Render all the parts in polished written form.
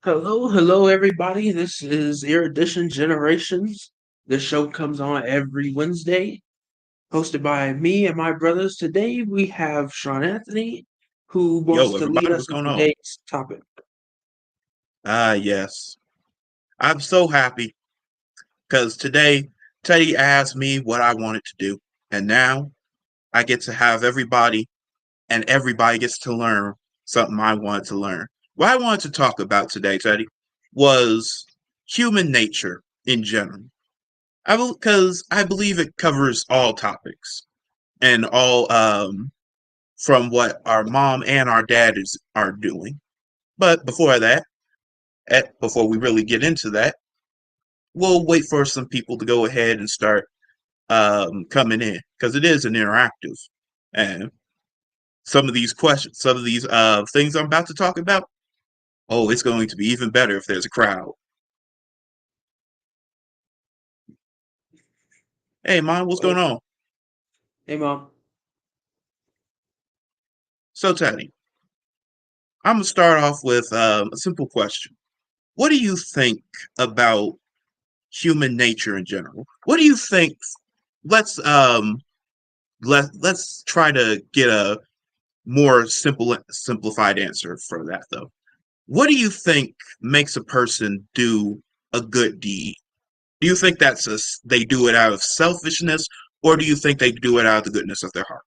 Hello, everybody. This is Erudition Generations. This show comes on every Wednesday, hosted by me and my brothers. Today we have Sean Anthony, who wants Yo, to lead everybody, what's us in going on? today's topic. Yes. I'm so happy because today Teddy asked me what I wanted to do. And now I get to have everybody and everybody gets to learn something I wanted to learn. What I wanted to talk about today, Teddy, was human nature in general. Because I believe it covers all topics and all from what our mom and our dad are doing. But before that, before we really get into that, we'll wait for some people to go ahead and start coming in because it is an interactive. And some of these questions, some of these things I'm about to talk about, oh, it's going to be even better if there's a crowd. Hey, Mom, what's going Oh, on? hey, Mom. So, Teddy, I'm going to start off with a simple question. What do you think about human nature in general? What do you think? Let's let's try to get a more simplified answer for that though. What do you think makes a person do a good deed? Do you think they do it out of selfishness, or do you think they do it out of the goodness of their heart?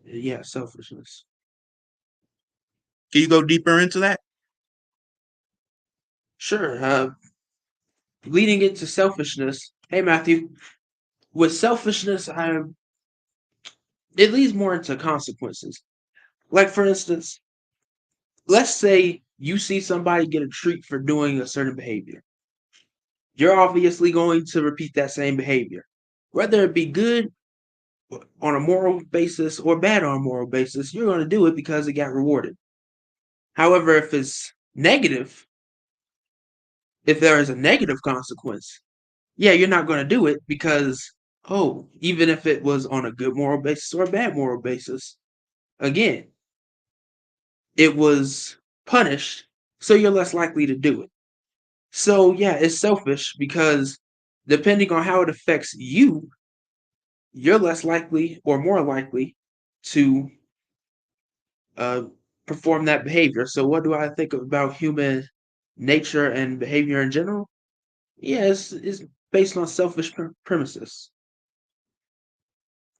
Yeah, selfishness. Can you go deeper into that? Sure. Leading into selfishness. Hey, Matthew. With selfishness, it leads more into consequences. Like, for instance, let's say you see somebody get a treat for doing a certain behavior. You're obviously going to repeat that same behavior. Whether it be good on a moral basis or bad on a moral basis, you're going to do it because it got rewarded. However, if it's negative, if there is a negative consequence, yeah, you're not going to do it because, oh, even if it was on a good moral basis or a bad moral basis, again, it was punished, so you're less likely to do it. So, yeah, it's selfish because depending on how it affects you, you're less likely or more likely to uh, perform that behavior. So, what do I think about human nature and behavior in general? Yeah, it's based on selfish premises.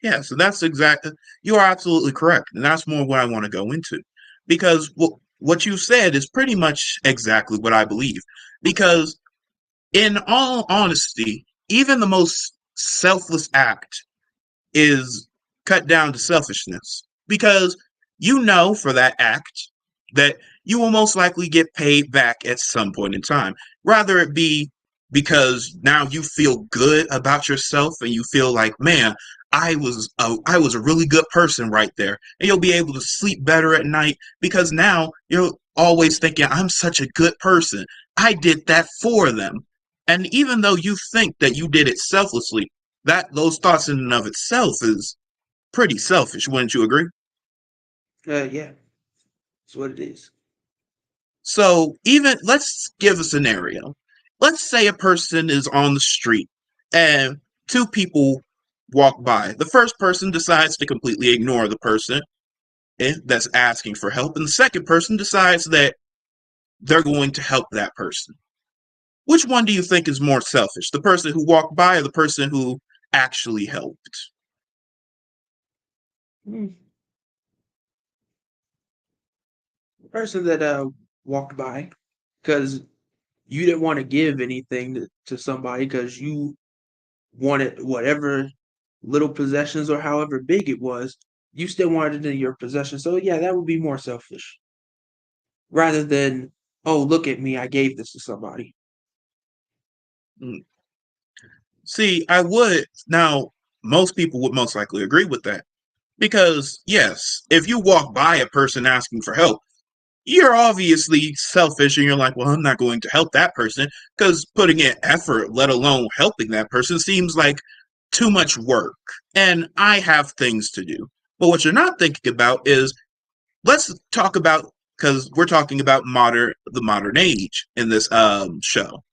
Yeah, so that's exactly, you are absolutely correct. And that's more what I want to go into. Because what you said is pretty much exactly what I believe. Because in all honesty, even the most selfless act is cut down to selfishness because you know for that act that you will most likely get paid back at some point in time. Rather it be because now you feel good about yourself and you feel like, man, I was a really good person right there, and you'll be able to sleep better at night because now you're always thinking, I'm such a good person. I did that for them. And even though you think that you did it selflessly, that those thoughts in and of itself is pretty selfish, wouldn't you agree? Yeah, that's what it is. So even let's give a scenario. Let's say a person is on the street and two people walk by. The first person decides to completely ignore the person that's asking for help, and the second person decides that they're going to help that person. Which one do you think is more selfish? The person who walked by or the person who actually helped? Hmm. The person that walked by, because you didn't want to give anything to somebody because you wanted whatever little possessions or however big it was, you still wanted it in your possession. So yeah, that would be more selfish rather than, oh, look at me, I gave this to somebody. Mm. See, I would now. Most people would most likely agree with that because yes, if you walk by a person asking for help, you're obviously selfish and you're like, well, I'm not going to help that person because putting in effort, let alone helping that person, seems like too much work. And I have things to do. But what you're not thinking about is let's talk about because we're talking about the modern age in this show.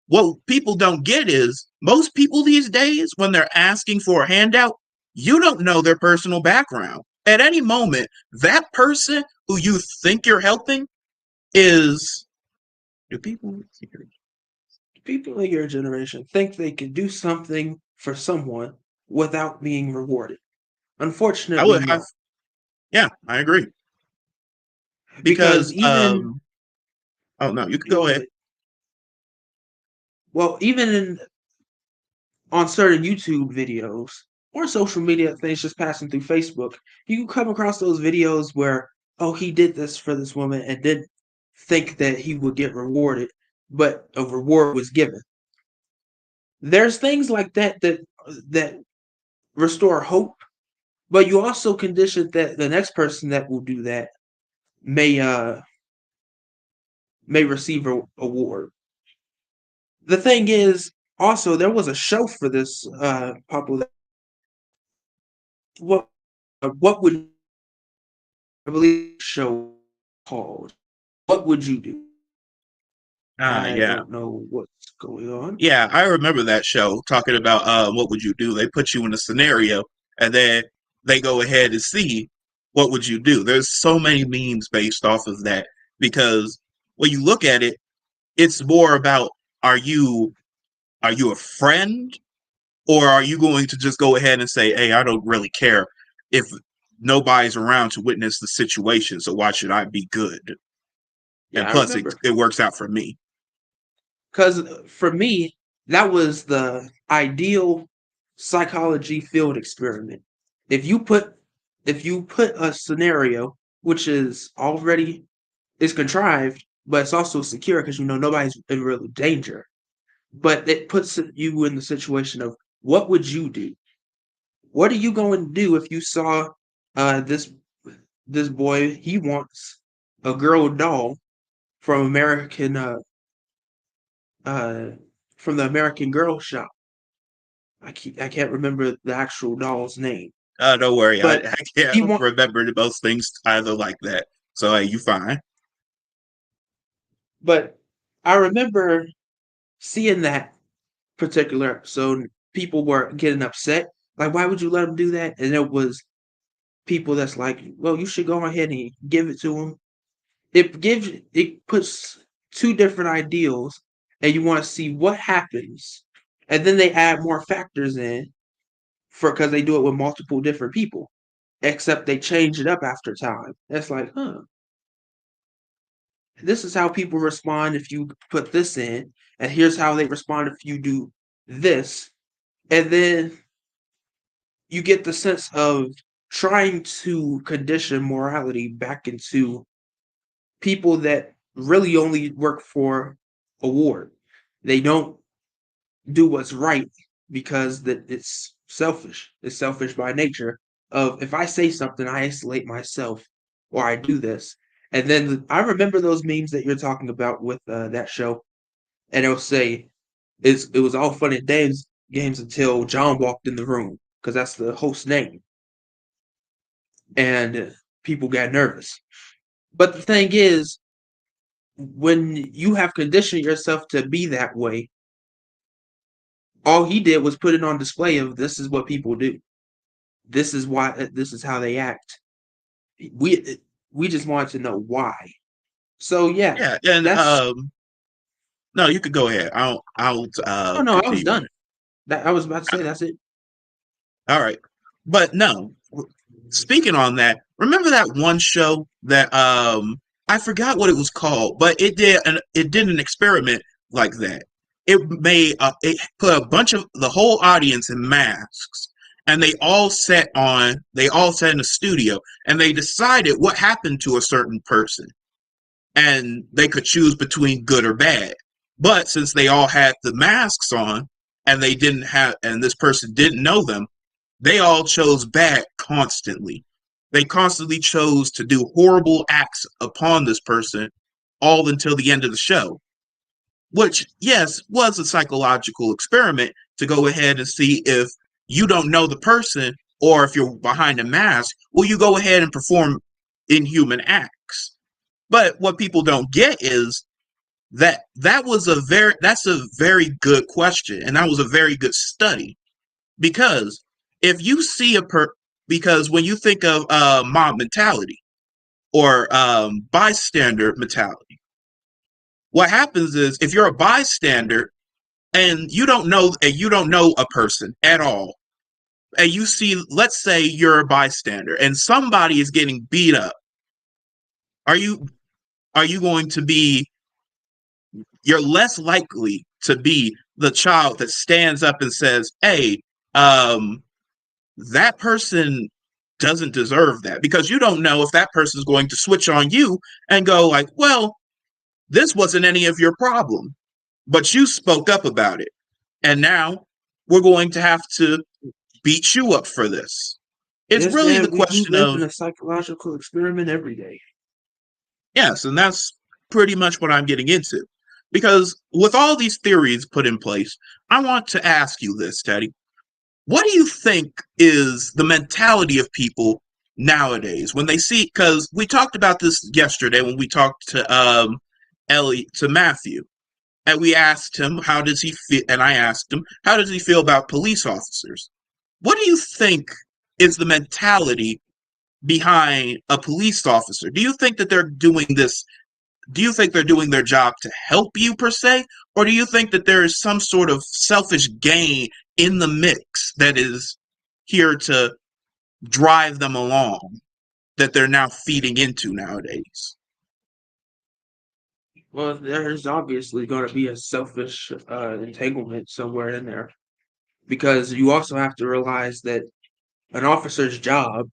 What people don't get is most people these days, when they're asking for a handout, you don't know their personal background. At any moment, that person who you think you're helping is. Do People in your generation think they can do something for someone without being rewarded. I Unfortunately, would have. no. Yeah, I agree. Because Because even oh no, you can you go go ahead. ahead. Well, even on certain YouTube videos or social media things just passing through Facebook, you can come across those videos where, oh, he did this for this woman and didn't think that he would get rewarded, but a reward was given. There's things like that restore hope, but you also condition that the next person that will do that may may receive a award. The thing is, also there was a show for this popular. What would I believe show called? What would you do? I Yeah. don't know what's going on. Yeah, I remember that show talking about what would you do? They put you in a scenario and then they go ahead and see what would you do. There's so many memes based off of that because when you look at it, it's more about are you a friend or are you going to just go ahead and say, "Hey, I don't really care if nobody's around to witness the situation, so why should I be good?" And Yeah, I plus remember. it works out for me. Because for me, that was the ideal psychology field experiment. If you put if you put a scenario which is already is contrived, but it's also secure because you know nobody's in real danger. But it puts you in the situation of what would you do? What are you going to do if you saw this boy? He wants a girl doll from uh from the American Girl shop. I can't remember the actual doll's name, Don't worry, but I can't he want. remember most things either like that. So hey, you fine. But I remember seeing that particular episode. People were getting upset. Like, why would you let him do that? And it was people that's like, well, you should go ahead and give it to him. It puts two different ideals, and you want to see what happens, and then they add more factors in for because they do it with multiple different people, except they change it up after time. It's like, huh, this is how people respond if you put this in, and here's how they respond if you do this, and then you get the sense of trying to condition morality back into people that really only work for award. They don't do what's right because that it's selfish. It's selfish by nature. Of if I say something, I isolate myself, or I do this, and then I remember those memes that you're talking about with that show, and it'll say it was all fun and games until John walked in the room because that's the host's name, and people got nervous. But the thing is, when you have conditioned yourself to be that way, all he did was put it on display of this is what people do. This is why this is how they act. We just wanted to know why. So yeah, Yeah, and that's no, you could go ahead. I'll oh no, I was continue. done. That I was about to say that's it. All right. But no, speaking on that, remember that one show that I forgot what it was called, but it did an experiment like that. It put a bunch of the whole audience in masks and they all sat in a studio and they decided what happened to a certain person and they could choose between good or bad. But since they all had the masks on and this person didn't know them, they all chose bad constantly. They constantly chose to do horrible acts upon this person all until the end of the show. Which, yes, was a psychological experiment to go ahead and see if you don't know the person or if you're behind a mask, will you go ahead and perform inhuman acts? But what people don't get is that's a very good question, and that was a very good study. Because if you see because when you think of mob mentality or bystander mentality, what happens is if you're a bystander and you don't know a person at all, and you see, let's say you're a bystander and somebody is getting beat up, are you going to be, you're less likely to be the child that stands up and says, hey, um that person doesn't deserve that, because you don't know if that person's going to switch on you and go like, well, this wasn't any of your problem, but you spoke up about it, and now we're going to have to beat you up for this. It's Yes, really the man, we do question live of, in a psychological experiment every day. yes, and that's pretty much what I'm getting into. Because with all these theories put in place, I want to ask you this, Teddy. What do you think is the mentality of people nowadays when they see? Because we talked about this yesterday when we talked to Matthew, and we asked him how does he feel, and I asked him how does he feel about police officers. What do you think is the mentality behind a police officer? Do you think that they're doing this? Do you think they're doing their job to help you per se, or do you think that there is some sort of selfish gain in the mix that is here to drive them along, that they're now feeding into nowadays? Well, there's obviously going to be a selfish entanglement somewhere in there because you also have to realize that an officer's job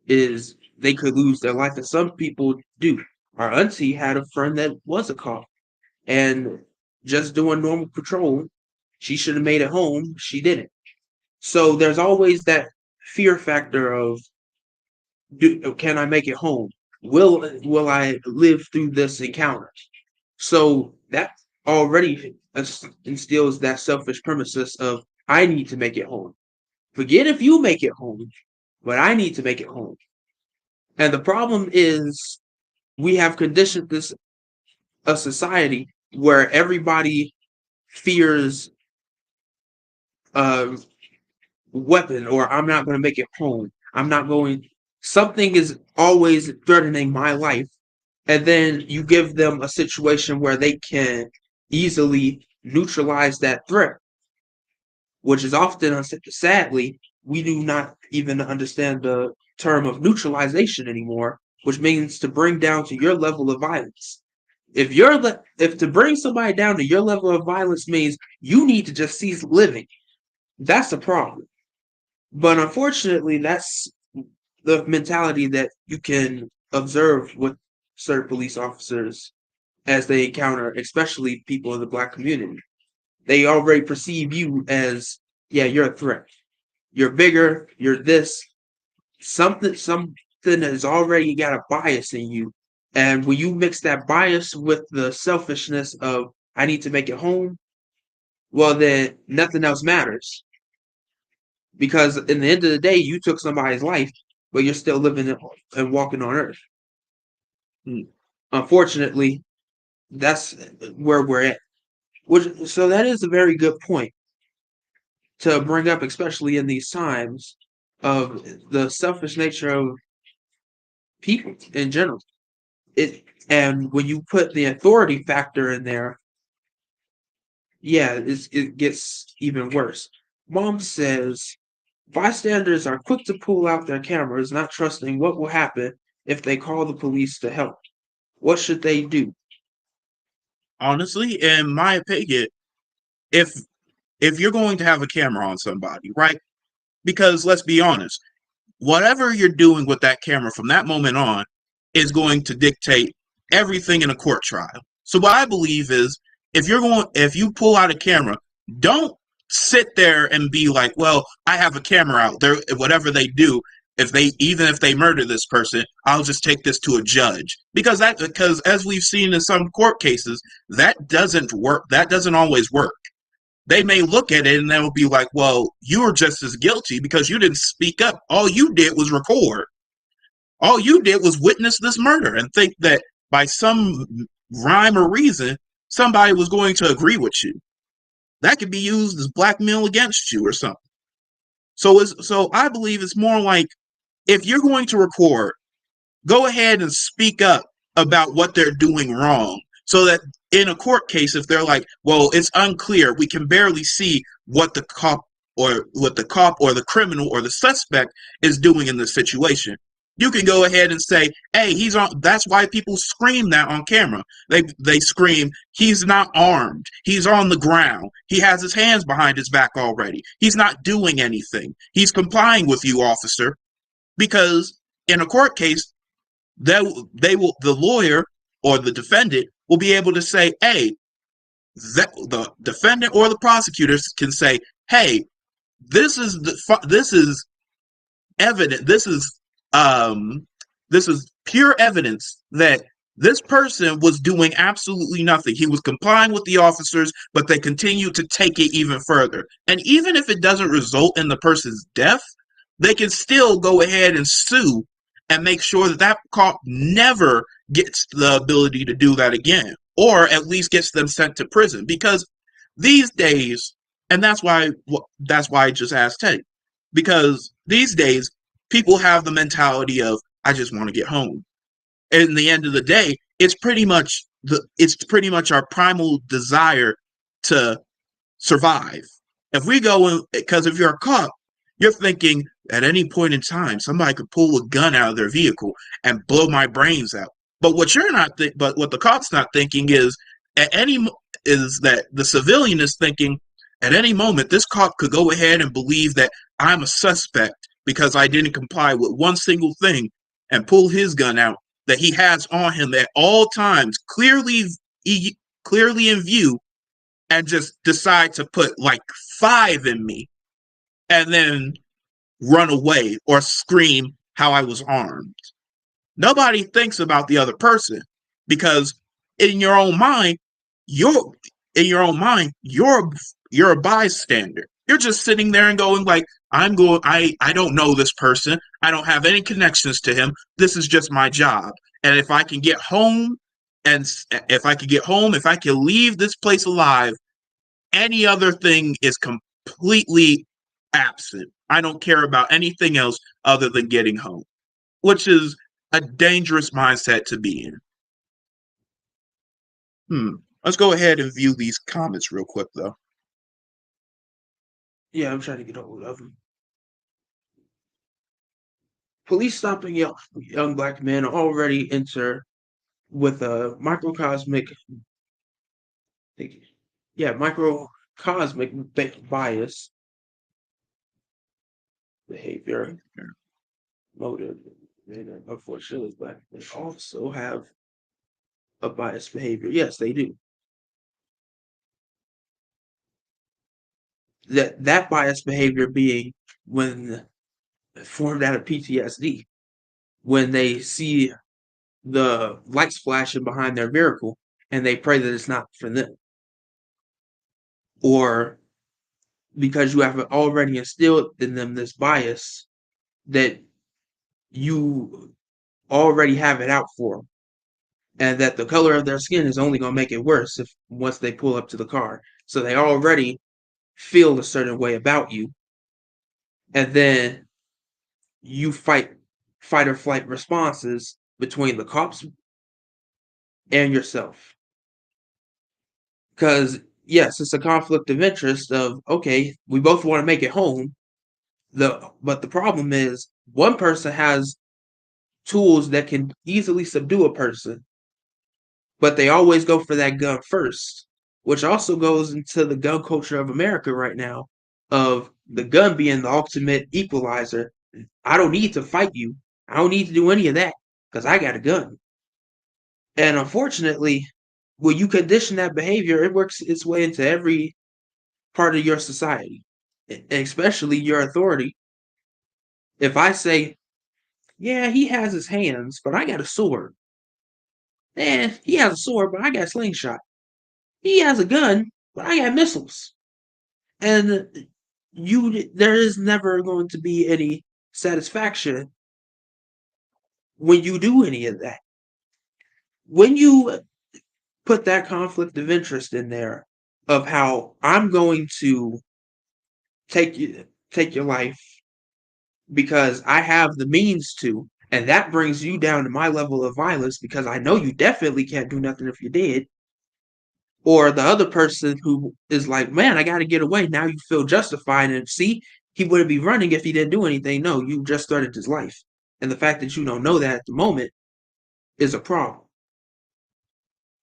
is they could lose their life, and some people do. Our auntie had a friend that was a cop, and just doing normal patrol, she should have made it home. She didn't. So there's always that fear factor of, can I make it home? Will I live through this encounter? So that already instills that selfish premises of I need to make it home. Forget if you make it home, but I need to make it home. And the problem is we have conditioned this a society where everybody fears a weapon, or I'm not going to make it home. I'm not going. Something is always threatening my life, and then you give them a situation where they can easily neutralize that threat, which is often, sadly, we do not even understand the term of neutralization anymore, which means to bring down to your level of violence. If to bring somebody down to your level of violence means you need to just cease living, that's a problem. But unfortunately, that's the mentality that you can observe with certain police officers as they encounter, especially people in the black community. They already perceive you as, yeah, you're a threat. You're bigger. You're this. Something has already got a bias in you. And when you mix that bias with the selfishness of, I need to make it home, well, then nothing else matters. Because in the end of the day, you took somebody's life, but you're still living and walking on earth. Unfortunately, that's where we're at. So that is a very good point to bring up, especially in these times of the selfish nature of people in general. And when you put the authority factor in there, yeah, it gets even worse. Mom says bystanders are quick to pull out their cameras, not trusting what will happen if they call the police to help. What should they do? Honestly, in my opinion, if you're going to have a camera on somebody, right? Because let's be honest, whatever you're doing with that camera from that moment on is going to dictate everything in a court trial. So what I believe is, if you pull out a camera, don't sit there and be like, well, I have a camera out there, whatever they do, even if they murder this person, I'll just take this to a judge. Because as we've seen in some court cases, that doesn't work. That doesn't always work. They may look at it and they'll be like, well, you were just as guilty because you didn't speak up. All you did was record. All you did was witness this murder and think that by some rhyme or reason, somebody was going to agree with you. That could be used as blackmail against you or something. So I believe it's more like, if you're going to record, go ahead and speak up about what they're doing wrong, so that in a court case, if they're like, well, it's unclear, we can barely see what the cop or the criminal or the suspect is doing in this situation, you can go ahead and say, hey, he's on. That's why people scream that on camera. They scream, he's not armed, he's on the ground, he has his hands behind his back already, he's not doing anything, he's complying with you, officer. Because in a court case, the lawyer or the defendant will be able to say, hey, the defendant or the prosecutors can say, hey, this is evident. This is pure evidence that this person was doing absolutely nothing. He was complying with the officers, but they continued to take it even further. And even if it doesn't result in the person's death, they can still go ahead and sue and make sure that that cop never gets the ability to do that again, or at least gets them sent to prison. Because these days, and that's why I just asked Teddy, because these days people have the mentality of, I just want to get home. And in the end of the day, it's pretty much our primal desire to survive. If we go in, because if you're a cop, you're thinking at any point in time somebody could pull a gun out of their vehicle and blow my brains out. But what the cop's not thinking is, at any is that the civilian is thinking, at any moment this cop could go ahead and believe that I'm a suspect because I didn't comply with one single thing, and pull his gun out that he has on him at all times, clearly in view, and just decide to put like five in me and then run away or scream how I was armed. Nobody thinks about the other person, because in your own mind, you're you're a bystander. You're just sitting there and going like, I don't know this person. I don't have any connections to him. This is just my job. And if I can get home, if I can leave this place alive, any other thing is completely absent. I don't care about anything else other than getting home, which is a dangerous mindset to be in. Let's go ahead and view these comments real quick, though. Yeah, I'm trying to get hold of them. Police stopping young black men already enter with a microcosmic, microcosmic bias behavior motive. And unfortunately, black men also have a biased behavior. Yes, they do. That biased behavior being when formed out of PTSD, when they see the lights flashing behind their vehicle and they pray that it's not for them, or because you have already instilled in them this bias that you already have it out for them, and that the color of their skin is only going to make it worse if once they pull up to the car. So they already feel a certain way about you, and then you fight or flight responses between the cops and yourself. Because yes, it's a conflict of interest of, okay, we both want to make it home. But the problem is, one person has tools that can easily subdue a person, but they always go for that gun first, which also goes into the gun culture of America right now, of the gun being the ultimate equalizer. I don't need to fight you. I don't need to do any of that because I got a gun. And unfortunately, when you condition that behavior, it works its way into every part of your society, especially your authority. If I say, yeah, he has his hands, but I got a sword. He has a sword, but I got a slingshot. He has a gun, but I got missiles. And there is never going to be any satisfaction when you do any of that, when you put that conflict of interest in there of how I'm going to take your life because I have the means to, and that brings you down to my level of violence because I know you definitely can't do nothing if you did. Or the other person who is like, man, I got to get away. Now you feel justified. And see, he wouldn't be running if he didn't do anything. No, you just started his life. And the fact that you don't know that at the moment is a problem.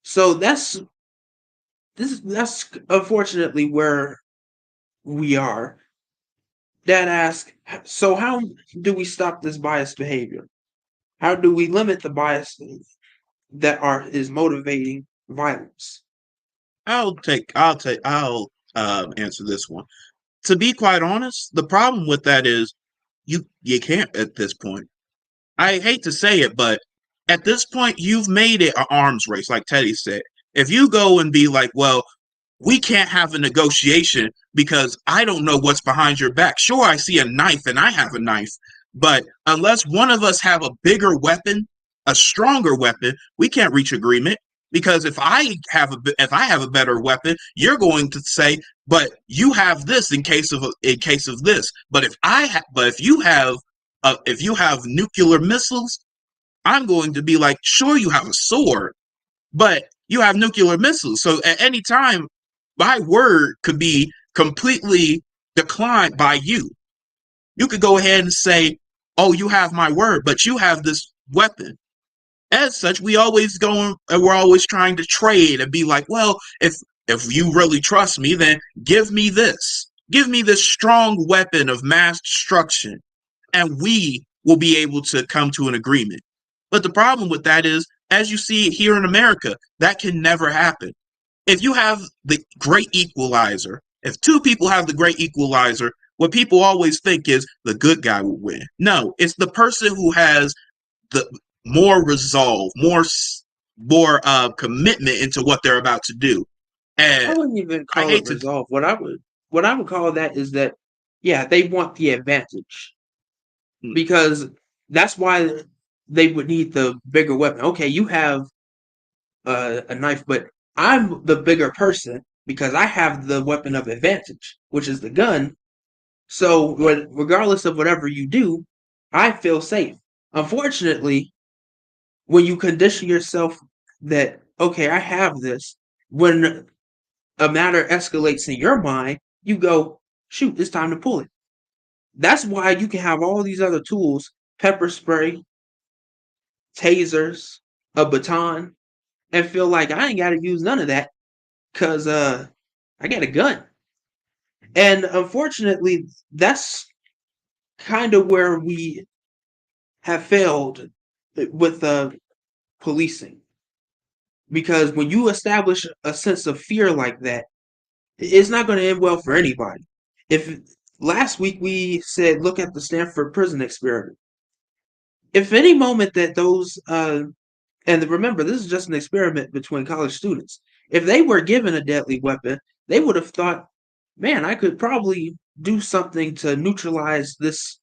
So that's unfortunately where we are. Dad asked, so how do we stop this biased behavior? How do we limit the bias that is motivating violence? I'll answer this one. To be quite honest, the problem with that is you can't at this point. I hate to say it, but at this point you've made it an arms race, like Teddy said. If you go and be like, well, we can't have a negotiation because I don't know what's behind your back. Sure, I see a knife and I have a knife, but unless one of us have a bigger weapon, a stronger weapon, we can't reach agreement. Because if I have a better weapon, you're going to say, but you have this in case of this. But if you have nuclear missiles, I'm going to be like, sure, you have a sword, but you have nuclear missiles. So at any time, my word could be completely declined by you. You could go ahead and say, oh, you have my word, but you have this weapon. As such, we're always trying to trade and be like, well, if you really trust me, then give me this. Give me this strong weapon of mass destruction, and we will be able to come to an agreement. But the problem with that is, as you see it here in America, that can never happen. If you have the great equalizer, if two people have the great equalizer, what people always think is the good guy will win. No, it's the person who has the more resolve, more commitment into what they're about to do. I And wouldn't even I call it hate to, resolve. What I would call that is that, yeah, they want the advantage mm, because that's why they would need the bigger weapon. Okay, you have a knife, but I'm the bigger person because I have the weapon of advantage, which is the gun. So, regardless of whatever you do, I feel safe. Unfortunately, when you condition yourself that, okay, I have this, when a matter escalates in your mind, you go, shoot, it's time to pull it. That's why you can have all these other tools, pepper spray, tasers, a baton, and feel like I ain't got to use none of that because I got a gun. And unfortunately, that's kind of where we have failed with policing. Because when you establish a sense of fear like that, it's not going to end well for anybody. If last week we said, look at the Stanford prison experiment. If any moment that and remember, this is just an experiment between college students. If they were given a deadly weapon, they would have thought, man, I could probably do something to neutralize this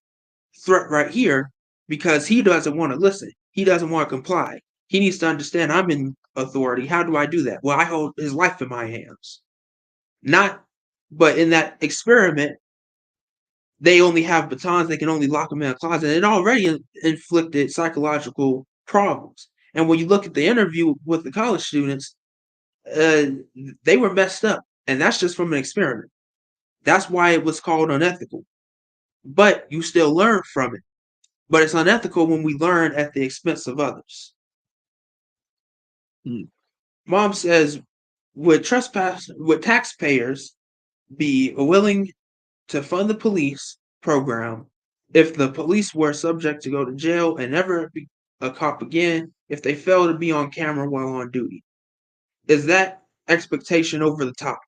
threat right here because he doesn't want to listen. He doesn't want to comply. He needs to understand I'm in authority. How do I do that? Well, I hold his life in my hands. Not, but in that experiment, they only have batons. They can only lock them in a closet. It already inflicted psychological problems. And when you look at the interview with the college students, uh, they were messed up. And that's just from an experiment. That's why it was called unethical. But you still learn from it. But it's unethical when we learn at the expense of others. mm. Mom says, would taxpayers be willing to fund the police program if the police were subject to go to jail and never be a cop again if they fail to be on camera while on duty? Is that expectation over the top?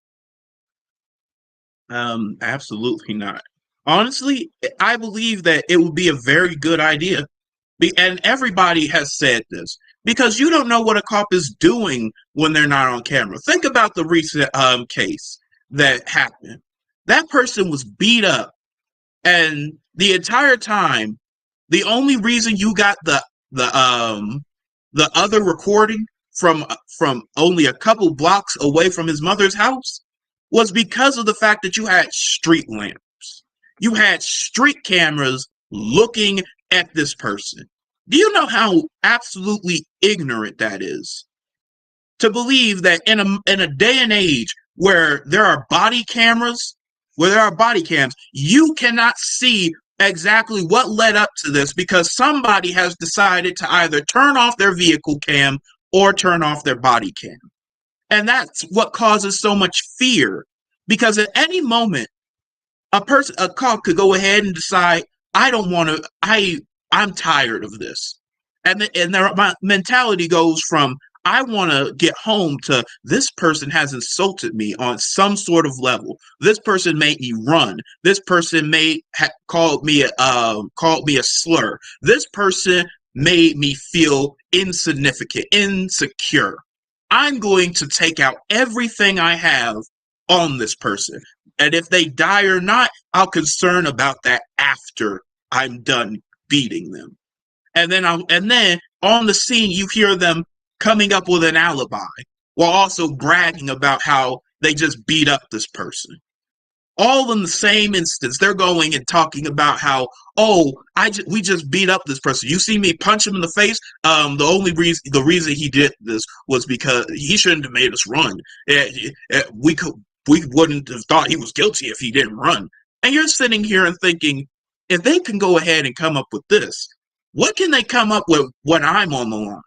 Absolutely not. Honestly, I believe that it would be a very good idea. And everybody has said this because you don't know what a cop is doing when they're not on camera. Think about the recent case that happened. That person was beat up, and the entire time, the only reason you got the the the other recording from only a couple blocks away from his mother's house was because of the fact that you had street lamps. You had street cameras looking at this person. Do you know how absolutely ignorant that is? To believe that in a day and age where there are body cameras, where there are body cams, you cannot see exactly what led up to this because somebody has decided to either turn off their vehicle cam or turn off their body cam. And that's what causes so much fear because at any moment a cop could go ahead and decide, I don't want to, I'm tired of this. And their mentality goes from, I want to get home to this person has insulted me on some sort of level. This person made me run. This person called me a slur. This person made me feel insignificant, insecure. I'm going to take out everything I have on this person. And if they die or not, I'll concern about that after I'm done beating them. And then on the scene you hear them coming up with an alibi while also bragging about how they just beat up this person. All in the same instance, they're going and talking about how, oh, we just beat up this person. You see me punch him in the face. The reason he did this was because he shouldn't have made us run. We wouldn't have thought he was guilty if he didn't run. And you're sitting here and thinking, if they can go ahead and come up with this, what can they come up with when I'm on the line?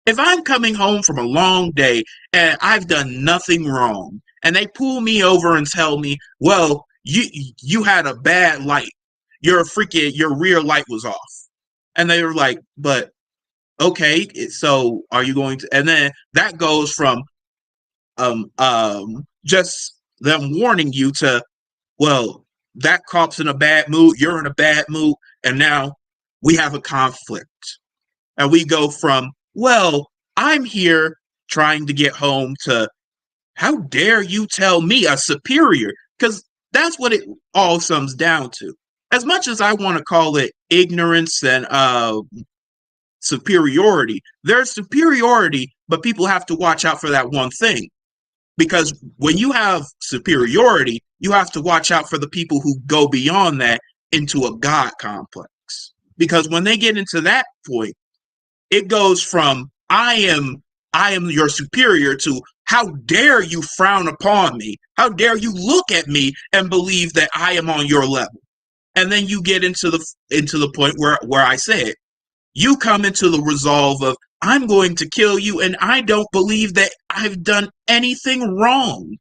If I'm coming home from a long day and I've done nothing wrong, and they pull me over and tell me, well, you had a bad light. Your rear light was off. And they were like, but okay, so are you going to, and then that goes from just them warning you to, well, that cop's in a bad mood, you're in a bad mood, and now we have a conflict. And we go from, well, I'm here trying to get home to, how dare you tell me, a superior? Because that's what it all sums down to. As much as I want to call it ignorance and superiority, there's superiority, but people have to watch out for that one thing. Because when you have superiority, you have to watch out for the people who go beyond that into a God complex. Because when they get into that point, it goes from I am your superior to how dare you frown upon me? How dare you look at me and believe that I am on your level? And then you get into the point where I said, you come into the resolve of I'm going to kill you and I don't believe that I've done anything wrong.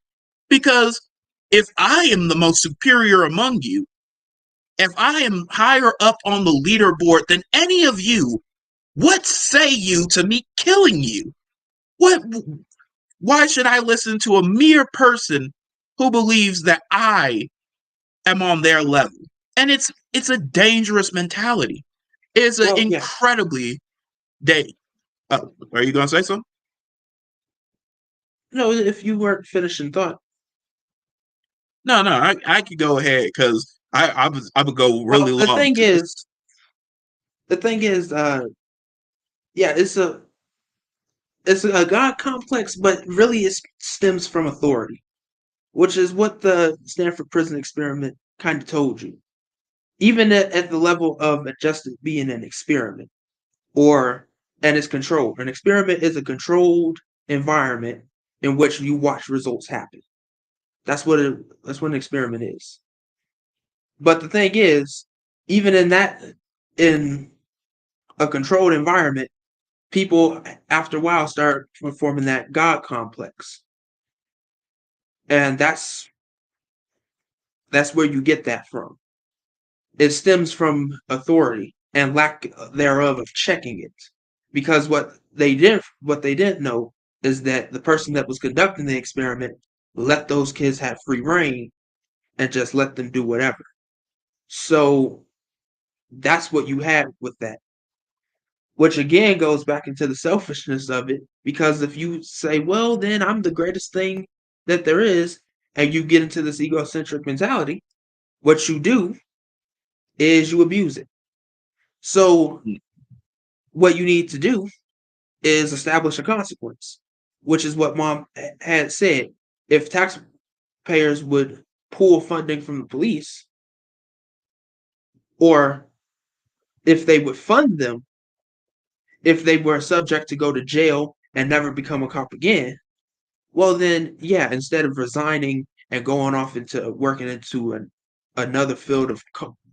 Because if I am the most superior among you, if I am higher up on the leaderboard than any of you, what say you to me killing you? What? Why should I listen to a mere person who believes that I am on their level? And it's a dangerous mentality. It's an Well, yeah. incredibly day. Are you going to say something? No, if you weren't finishing thought. No, no, I could go ahead because I would go really Well, long to this. the thing is, yeah, it's a God complex, but really it stems from authority, which is what the Stanford Prison Experiment kind of told you. Even at the level of it just being an experiment, and it's controlled. An experiment is a controlled environment in which you watch results happen. That's what an experiment is. But the thing is, even in a controlled environment, people after a while start forming that God complex, and that's where you get that from. It stems from authority and lack thereof of checking it, because what they didn't know is that the person that was conducting the experiment let those kids have free reign and just let them do whatever. So that's what you have with that, which again goes back into the selfishness of it. Because if you say, well, then I'm the greatest thing that there is, and you get into this egocentric mentality, what you do is you abuse it. So what you need to do is establish a consequence, which is what Mom had said. If taxpayers would pull funding from the police, or if they would fund them, if they were subject to go to jail and never become a cop again, well, then, yeah, instead of resigning and going off into working into another field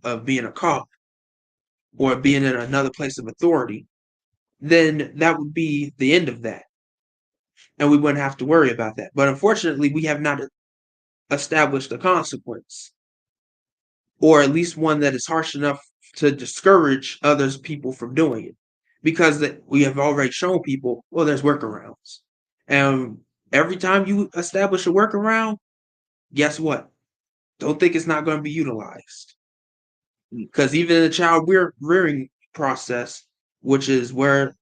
of being a cop or being in another place of authority, then that would be the end of that. And we wouldn't have to worry about that. But unfortunately, we have not established a consequence, or at least one that is harsh enough to discourage others people from doing it. Because that we have already shown people, well, there's workarounds. And every time you establish a workaround, guess what? Don't think it's not going to be utilized. Because even in the child rearing process, which is where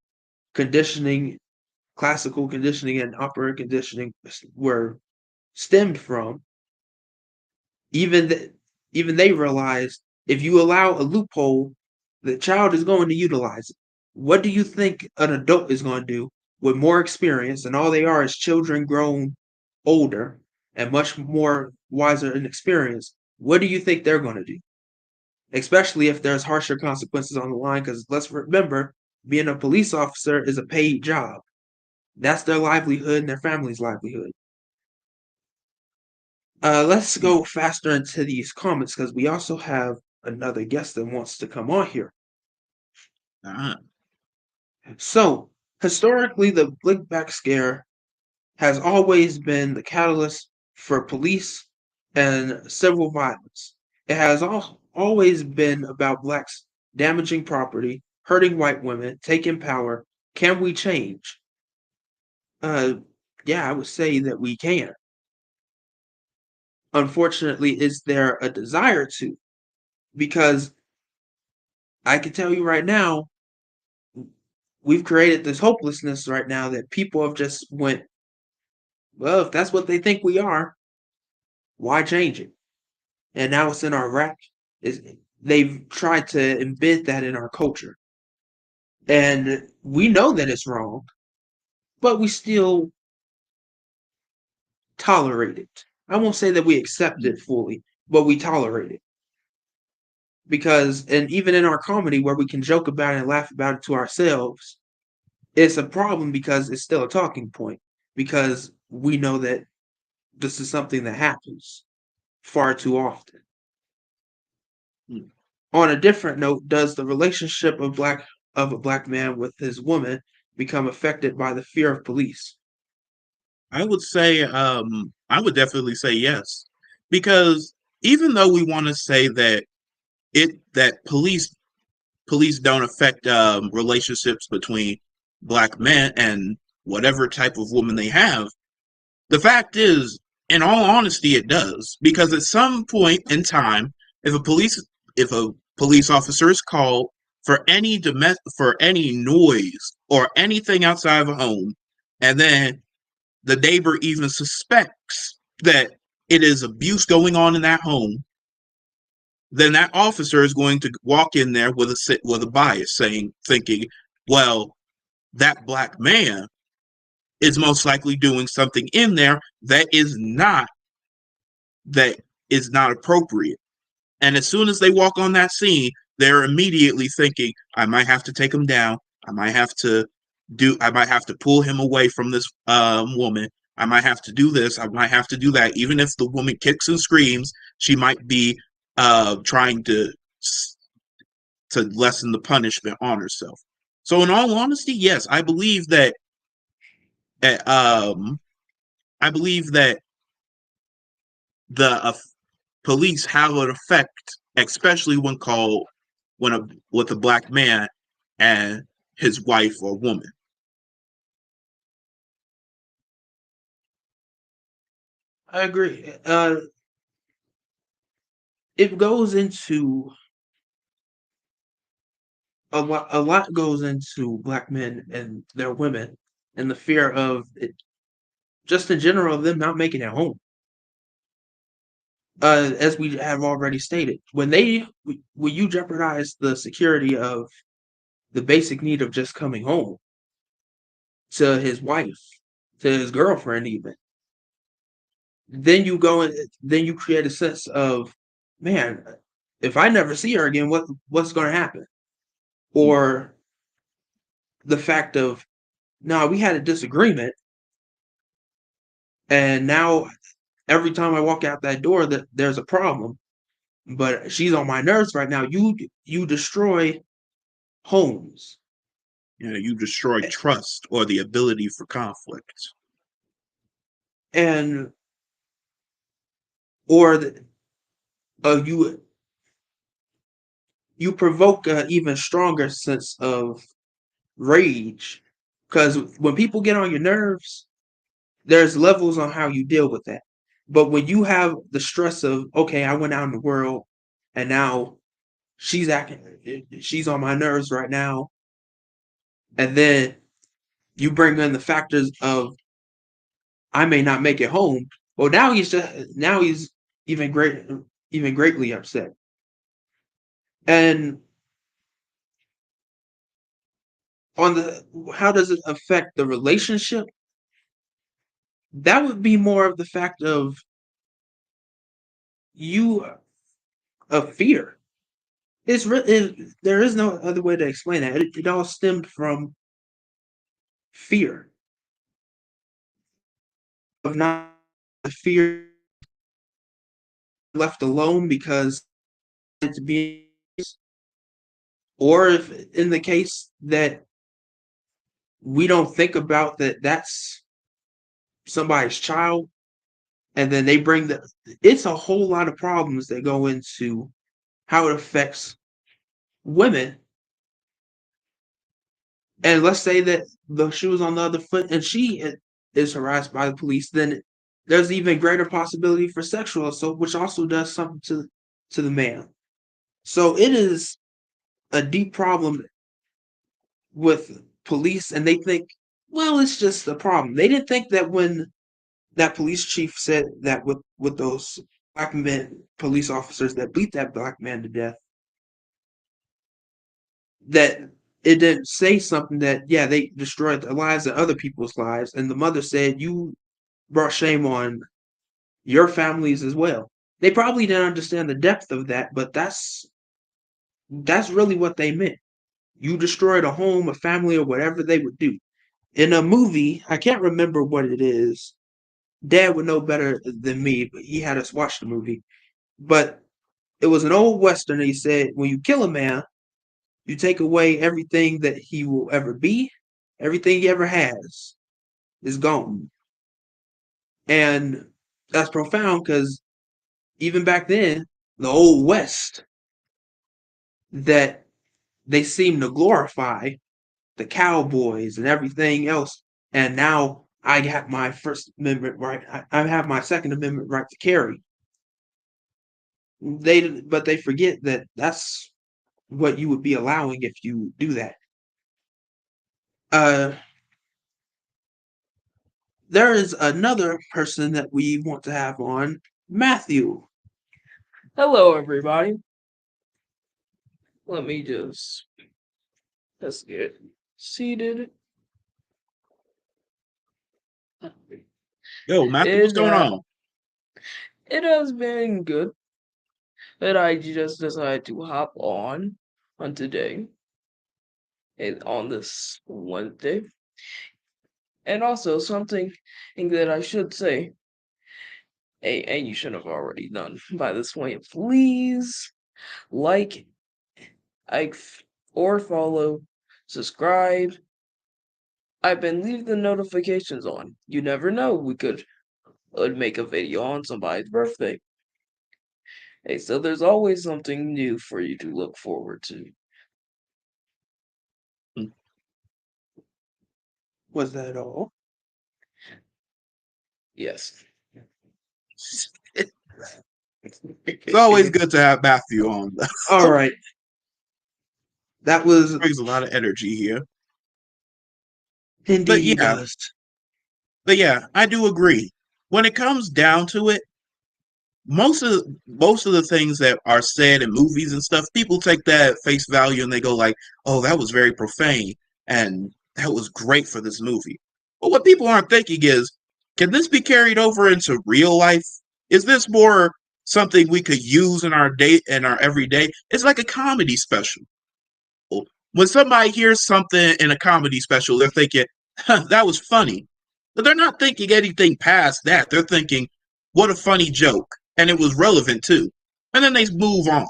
conditioning, classical conditioning and operant conditioning were stemmed from, even even they realized if you allow a loophole, the child is going to utilize it. What do you think an adult is going to do with more experience, and all they are is children grown older and much more wiser and experienced? What do you think they're going to do? Especially if there's harsher consequences on the line, because let's remember, being a police officer is a paid job. That's their livelihood and their family's livelihood. Let's go faster into these comments because we also have another guest that wants to come on here. Uh, So, historically, the Blinkback scare has always been the catalyst for police and civil violence. It has always been about blacks damaging property, hurting white women, taking power. Can we change? Uh, yeah, I would say that we can. Unfortunately, is there a desire to? Because I can tell you right now, we've created this hopelessness right now that people have just went, well, if that's what they think we are, why change it? And now it's in our rap. They've tried to embed that in our culture. And we know that it's wrong, but we still tolerate it. I won't say that we accept it fully, but we tolerate it. Because, and even in our comedy where we can joke about it and laugh about it to ourselves, it's a problem because it's still a talking point. Because we know that this is something that happens far too often. On a different note, does the relationship of a black man with his woman become affected by the fear of police? I would say, I would definitely say yes, because even though we want to say that police don't affect relationships between black men and whatever type of woman they have, the fact is, in all honesty, it does. Because at some point in time, if a police officer is called for for any noise or anything outside of a home, and then the neighbor even suspects that it is abuse going on in that home, then that officer is going to walk in there with a bias, thinking, well, that black man is most likely doing something in there that is not appropriate. And as soon as they walk on that scene, they're immediately thinking, I might have to take him down. I might have to I might have to pull him away from this woman. I might have to do this. I might have to do that. Even if the woman kicks and screams, she might be trying to lessen the punishment on herself. So, in all honesty, yes, uh, um, I believe that the police have an effect, especially when called when with a black man and his wife or woman. I agree. It goes into a lot. A lot goes into black men and their women, and the fear of it, just in general, of them not making it home. As we have already stated, when you jeopardize the security of the basic need of just coming home to his wife, to his girlfriend even. Then you go and then you create a sense of, man, if I never see her again, what's going to happen? Or the fact of, no, we had a disagreement, and now every time I walk out that door, that there's a problem. But she's on my nerves right now. You destroy homes, You destroy trust or the ability for conflict. and or you provoke an even stronger sense of rage, because when people get on your nerves, there's levels on how you deal with that. But when you have the stress of, okay, I went out in the world and now she's on my nerves right now, and then you bring in the factors of, I may not make it home. Well, now he's even greatly upset. And on the how does it affect the relationship? That would be more of the fact of you of fear. There is no other way to explain that. It all stemmed from fear of not the fear left alone because it's being, or if in the case that we don't think about that that's somebody's child, and then they bring it's a whole lot of problems that go into how it affects women. And let's say that the shoe is on the other foot and she is harassed by the police, then there's even greater possibility for sexual assault, which also does something to the man. So it is a deep problem with police, and they think, well, it's just a problem. They didn't think that when that police chief said that with those black men, police officers that beat that black man to death, that it didn't say something that, yeah, they destroyed the lives of other people's lives. And the mother said, you brought shame on your families as well. They probably didn't understand the depth of that, but that's really what they meant. You destroyed a home, a family, or whatever they would do. In a movie, I can't remember what it is. Dad would know better than me, but he had us watch the movie. But it was an old Western, and he said, when you kill a man, you take away everything that he will ever be, everything he ever has is gone. And that's profound because even back then, the old West, that they seem to glorify the cowboys and everything else. And now I have my First Amendment right. I have my Second Amendment right to carry. But they forget that that's what you would be allowing if you do that. Uh, there is another person that we want to have on, Matthew. Hello, everybody. Let me let's get seated. Yo, Matthew, what's It going on? it has been good, but I just decided to hop on today and on this Wednesday, and also something that I should say, and you should have already done by this point. Please like, like, or follow, subscribe. I've been leaving the notifications on. You never know, we could would make a video on somebody's birthday. Hey, so there's always something new for you to look forward to. Was that all? Yes. It's always good to have Matthew on. All right. That was Brings a lot of energy here. indeed But he yeah, does. I do agree. When it comes down to it, most of the things that are said in movies and stuff, people take that at face value and they go like, "Oh, that was very profane and that was great for this movie." But what people aren't thinking is, can this be carried over into real life? Is this more something we could use in our everyday? It's like a comedy special. When somebody hears something in a comedy special, they're thinking, huh, that was funny. But they're not thinking anything past that. They're thinking, what a funny joke. And it was relevant too. And then they move on.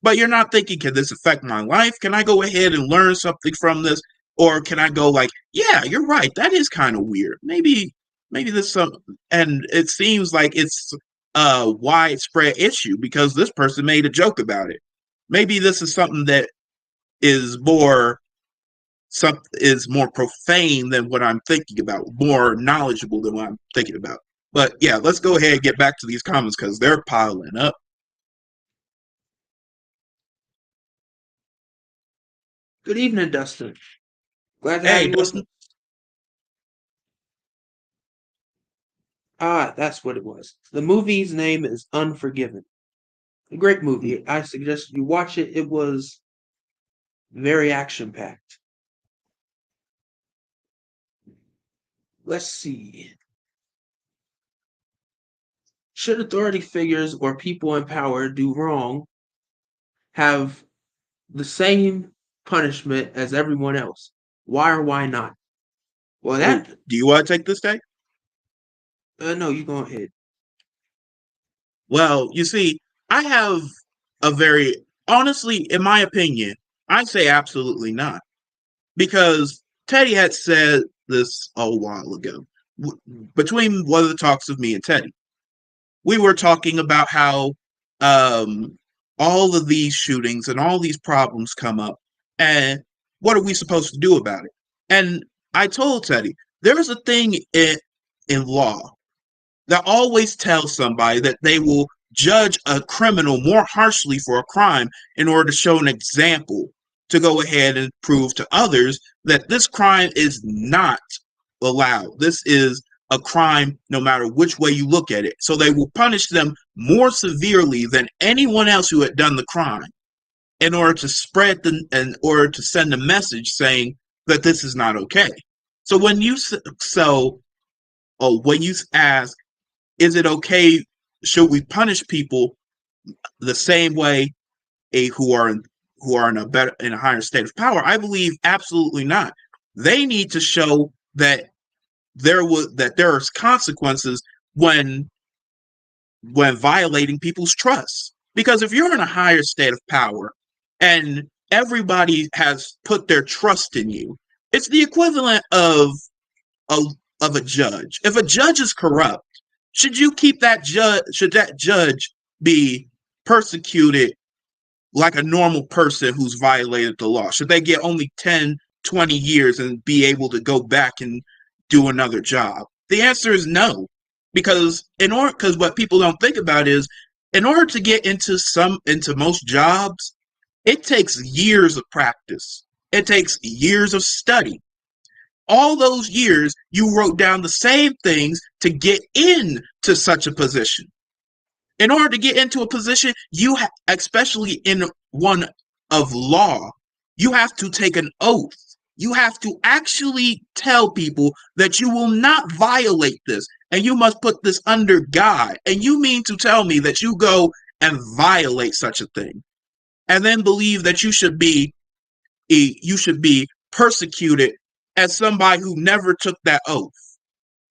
But you're not thinking, can this affect my life? Can I go ahead and learn something from this? Or can I go like, yeah, you're right. That is kind of weird. Maybe this some, and it seems like it's a widespread issue because this person made a joke about it. Maybe this is something that is more profane than what I'm thinking about, more knowledgeable than what I'm thinking about. But yeah, let's go ahead and get back to these comments because they're piling up. Good evening, Dustin. Glad to have Hey, you with Dustin. us. Ah, that's what it was. The movie's name is Unforgiven. A great movie. I suggest you watch it. It was very action packed. Let's see. Should authority figures or people in power do wrong have the same punishment as everyone else? Why or why not? Well, Oh, that do you want to take this day? no, you go ahead. Well, you see, I have a very honestly, in my opinion, I say absolutely not because Teddy had said this a while ago. Between one of the talks of me and Teddy, we were talking about how um, all of these shootings and all these problems come up, and what are we supposed to do about it? And I told Teddy, there's a thing in law that always tells somebody that they will judge a criminal more harshly for a crime in order to show an example to go ahead and prove to others that this crime is not allowed. This is a crime no matter which way you look at it. So they will punish them more severely than anyone else who had done the crime in order to in order to send a message saying that this is not okay. So when you ask, is it okay? Should we punish people the same way who are in a higher state of power? I believe absolutely not. They need to show that there are consequences when violating people's trust. Because if you're in a higher state of power and everybody has put their trust in you, it's the equivalent a, of a judge. If a judge is corrupt, should you keep that judge? Should that judge be persecuted like a normal person who's violated the law? Should they get only 10, 20 years and be able to go back and do another job? The answer is no. Because what people don't think about is in order to get into most jobs, it takes years of practice. It takes years of study. All those years you wrote down the same things to get into such a position. In order to get into a position, especially in one of law, you have to take an oath. You have to actually tell people that you will not violate this and you must put this under God. And you mean to tell me that you go and violate such a thing and then believe that you should be persecuted as somebody who never took that oath?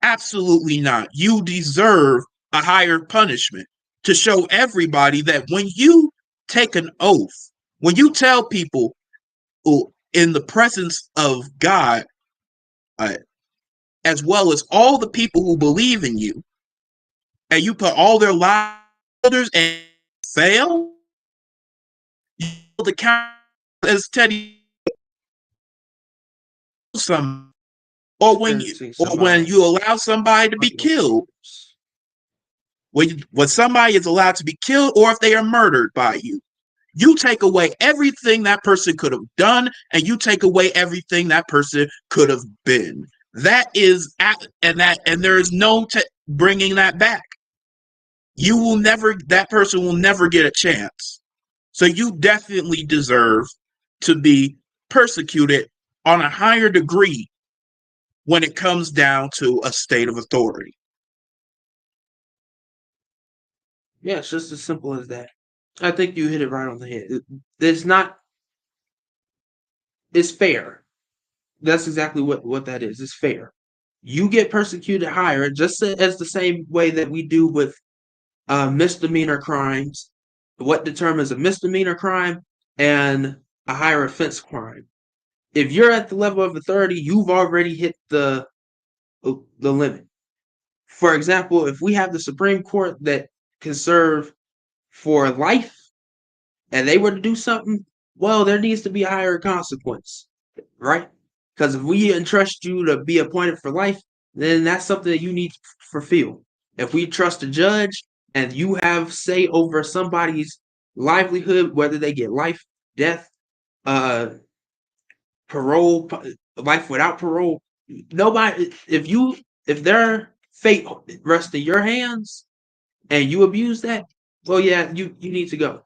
Absolutely not. You deserve a higher punishment to show everybody that when you take an oath, when you tell people in the presence of God, uh, as well as all the people who believe in you, and you put all their lives and fail, you hold account as Teddy some, Experiencing or some when you allow somebody to be killed. When somebody is allowed to be killed, or if they are murdered by you, you take away everything that person could have done, and you take away everything that person could have been. And there is no bringing that back. that person will never get a chance. So you definitely deserve to be persecuted on a higher degree when it comes down to a state of authority. Yeah, it's just as simple as that. I think you hit it right on the head. It's not. It's fair. That's exactly what that is. It's fair. You get persecuted higher, just as the same way that we do with misdemeanor crimes. What determines a misdemeanor crime and a higher offense crime? If you're at the level of authority, you've already hit the limit. For example, if we have the Supreme Court that can serve for life and they were to do something, well, there needs to be a higher consequence, right? Because if we entrust you to be appointed for life, then that's something that you need to fulfill. If we trust a judge and you have say over somebody's livelihood, whether they get life, death, uh, parole, life without parole, nobody. If their fate rests in your hands and you abuse that, well, yeah, you need to go.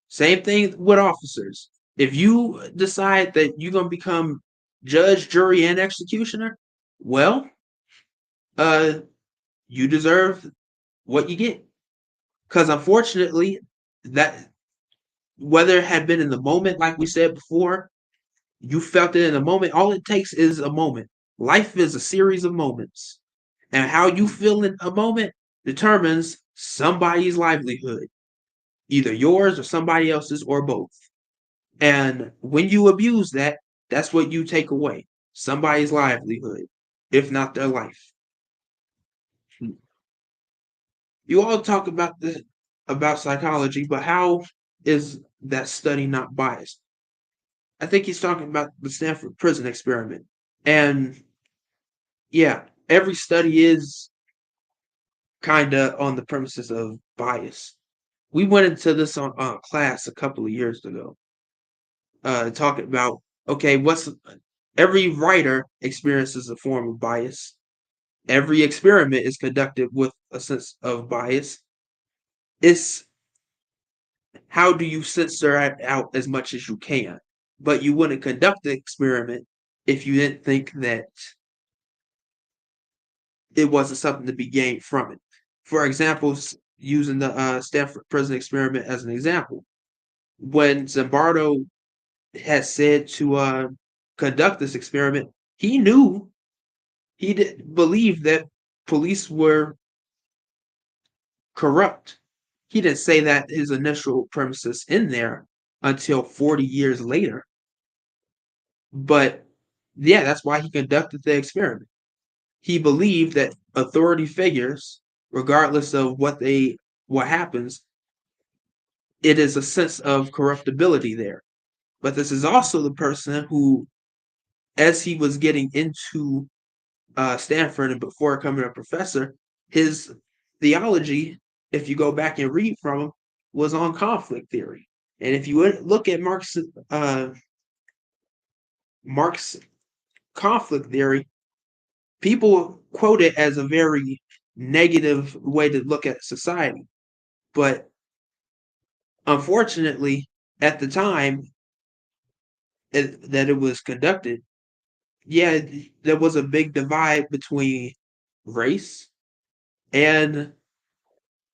Same thing with officers. If you decide that you're gonna become judge, jury, and executioner, well, uh, you deserve what you get. Because unfortunately, that whether it had been in the moment, like we said before, you felt it in a moment. All it takes is a moment. Life is a series of moments, and how you feel in a moment determines somebody's livelihood, either yours or somebody else's or both. And when you abuse that, that's what you take away. Somebody's livelihood, if not their life. You all talk about psychology, but how is that study not biased? I think he's talking about the Stanford prison experiment. And yeah, every study is kind of on the premises of bias. We went into this on class a couple of years ago, talking about okay, what's every writer experiences a form of bias. Every experiment is conducted with a sense of bias. It's how do you censor it out as much as you can? But you wouldn't conduct the experiment if you didn't think that it wasn't something to be gained from it. For example, using the Stanford prison experiment as an example, when Zimbardo had said to conduct this experiment, he knew he didn't believe that police were corrupt. He didn't say that his initial premises in there until 40 years later. But yeah, that's why he conducted the experiment. He believed that authority figures, regardless of what happens, it is a sense of corruptibility there. But this is also the person who, as he was getting into Stanford and before becoming a professor, his theology, if you go back and read from him, was on conflict theory. And if you look at Marx's conflict theory, people quote it as a very negative way to look at society. But unfortunately, at the time that it was conducted, yeah, there was a big divide between race and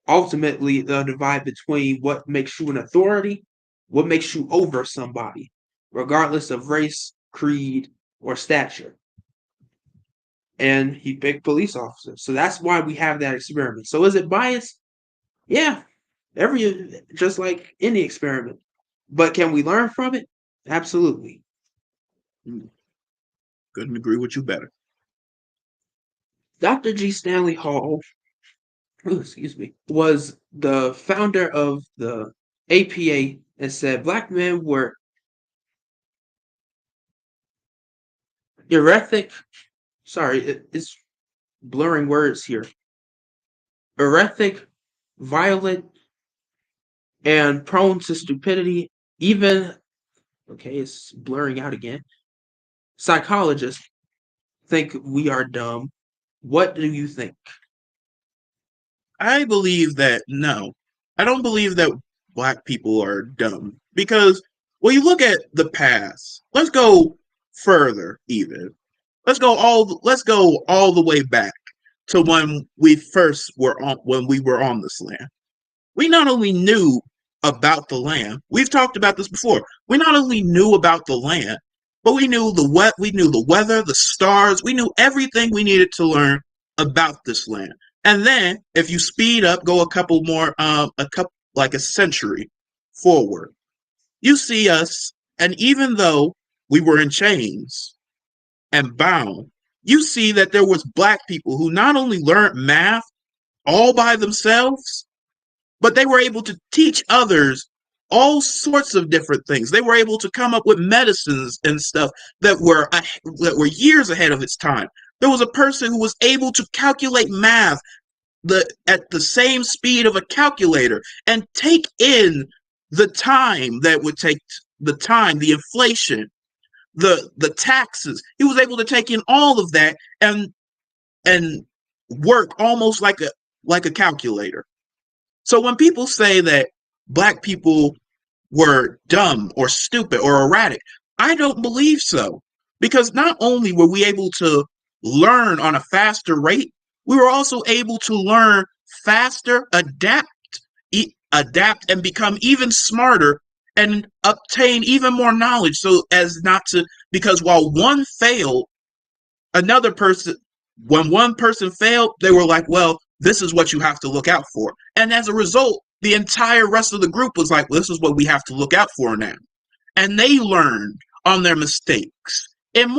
ultimately the divide between what makes you an authority, what makes you over somebody, regardless of race, creed, or stature. And he picked police officers. So that's why we have that experiment. So is it biased? Yeah, just like any experiment. But can we learn from it? Absolutely. Couldn't agree with you better. Dr. G. Stanley Hall, excuse me, was the founder of the APA and said black men were erratic. Sorry, it's blurring words here. Erratic, violent, and prone to stupidity. Even, okay, it's blurring out again. Psychologists think we are dumb. What do you think? I believe that no, I don't believe that black people are dumb because when you look at the past, let's go further even. Let's go all the way back to when we were on this land. We not only knew about the land, we've talked about this before. We not only knew about the land, but we knew the weather, the stars, we knew everything we needed to learn about this land. And then if you speed up, go a couple like a century forward, you see us, and even though we were in chains and bound, you see that there was black people who not only learned math all by themselves, but they were able to teach others all sorts of different things. They were able to come up with medicines and stuff that were years ahead of its time. There was a person who was able to calculate math at the same speed of a calculator and take in the time that would take the inflation, the taxes. He was able to take in all of that and work almost like a calculator. So when people say that black people were dumb or stupid or erratic, I don't believe so. Because not only were we able to learn on a faster rate, we were also able to learn faster, adapt and become even smarter and obtain even more knowledge so as not to because while one failed, another person when one person failed, they were like, well, this is what you have to look out for. And as a result, the entire rest of the group was like, well, this is what we have to look out for now. And they learned on their mistakes. In